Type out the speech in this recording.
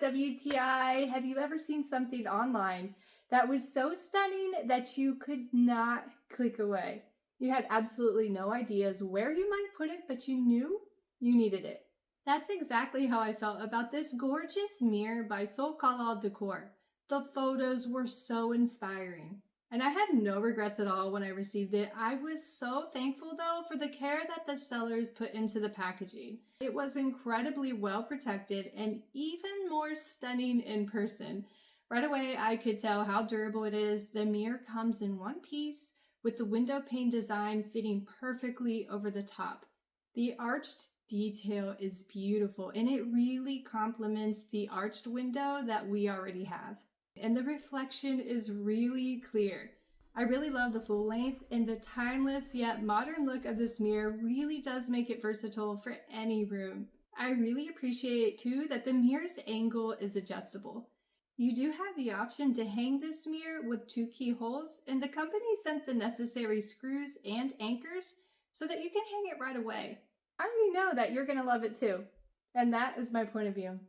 WTI, have you ever seen something online that was so stunning that you could not click away? You had absolutely no ideas where you might put it, but you knew you needed it. That's exactly how I felt about this gorgeous mirror by Salkala Decor. The photos were so inspiring, and I had no regrets at all when I received it. I was so thankful though for the care that the sellers put into the packaging. It was incredibly well protected and even more stunning in person. Right away I could tell how durable it is. The mirror comes in one piece with the window pane design fitting perfectly over the top. The arched detail is beautiful and it really complements the arched window that we already have. And the reflection is really clear. I really love the full length, and the timeless yet modern look of this mirror really does make it versatile for any room. I really appreciate too that the mirror's angle is adjustable. You do have the option to hang this mirror with 2 keyholes, and the company sent the necessary screws and anchors so that you can hang it right away. I already know that you're going to love it too. And that is my point of view.